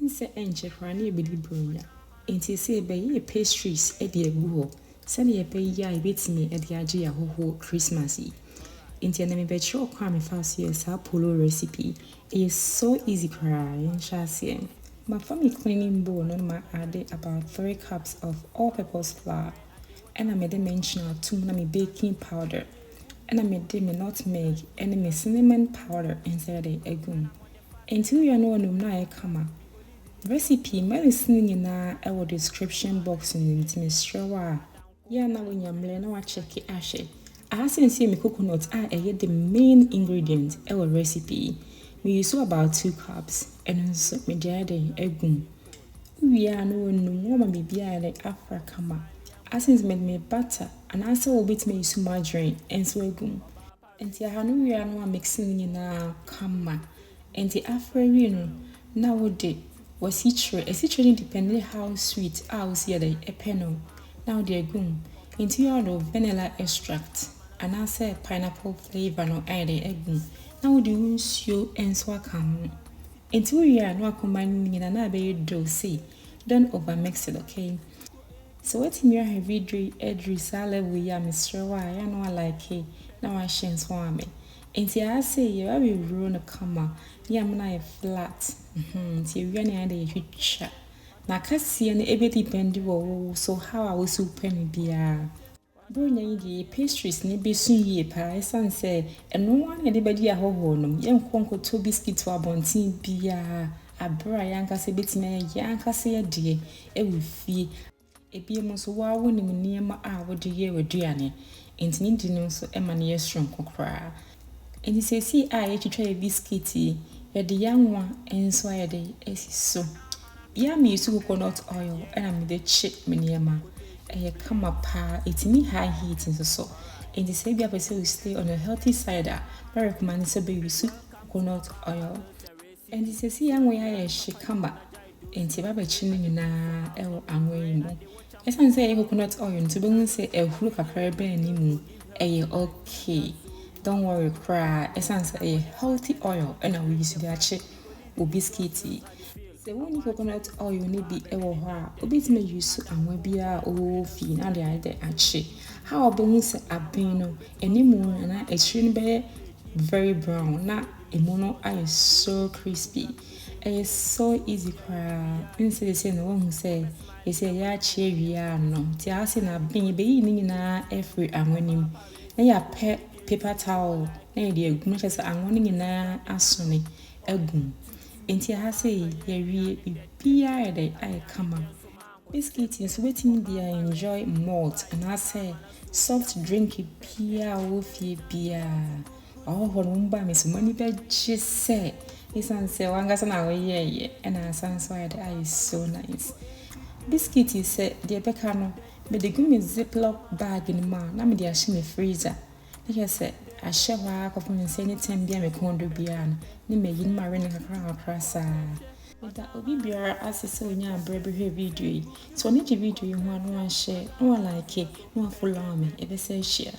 Say enche crani be librunya. Inti say be pastries e de agu. Send ye pay ya bit me at the Agave ho Christmassy. Inti na me bet your crime fast years poloo recipe. It is so easy cry and shall my family cleaning bowl on my added about 3 cups of all-purpose flour. And I made a mention of 2 baking powder. And I made me nutmeg and me cinnamon powder inside the egg. Until you know no come. Recipe medicine in our description box in the Mr. Yeah, now when you're now check it ashe. I hasn't seen me coconut the main ingredient our recipe. We use about 2 cups and so me jade egg. We are no woman be like Africa. Asins made me butter and also will bit me use margarine and so egg. And the hanu are no mixing in a come. And the Afro nowadays was citron depending how sweet I was here a penal. Now dear goom into your vanilla extract and I say pineapple flavor no add egg. Now do you show and swakam. Into you are not combining in an abbey dose. Don't overmix it, okay? So what in your heavy edry salad we are Mr. I know I like it. Now I shan't swam me. Until I say you are ruin a comma, yamna flat. Till you are the future. Na kasi and every dependable, so how I was so penny beer. Bring ye pastries ni be soon ye pa, son said, and no one anybody a honum, young conquer 2 biscuits to a bonteen beer. A bra yanka say bit me, yanka say a dear, a will fee. A beer most wow winning near my hour the year with Diane. Ain't needing so a man year strong cry. And he says, see, I to try a biscuity, yet the young one, and so I day as so. Yammy use coconut oil, and I'm the chip miniama. A come up pa, it's me high heat in the so. And the same episode will stay on a healthy cider, but recommend so baby soup coconut oil. And he says, young way I she come up. And Tibaba chinning na el and way. As I say, coconut oil to be say a look a carabin a okay. Don't worry, cry. Essence a healthy oil, and I will use the chip or biscuity. The one coconut oil need be a while. Obit may use and will be a fee, and the idea at how bones are being any moon and I extreme bear very brown. Not a mono eye is so crispy. It is so easy cry. Instead of saying the one who say, he say, ya cherry, no. Tiasin a being in every and winning. They are paper towel, nay, dear, much as I'm wanting in a sunny, a goon. Inti I say, ye be I come up. Biscuit is waiting beer, enjoy malt, and I say, soft drinky beer, woofy beer. Oh, when by Miss Money bed, she said, his son say, one gas an hour, yeah, and our son's why the eye is so nice. Biscuit is said, dear Beccano, but the gummy ziplock bag in the man, I'm the shimmy freezer. Like said, I shall walk upon and say anytime be a condo beyond, you may in my running a crown across. But that will be as a so young brave video. So, need your video you want one share, no like it, no full army, ever say share.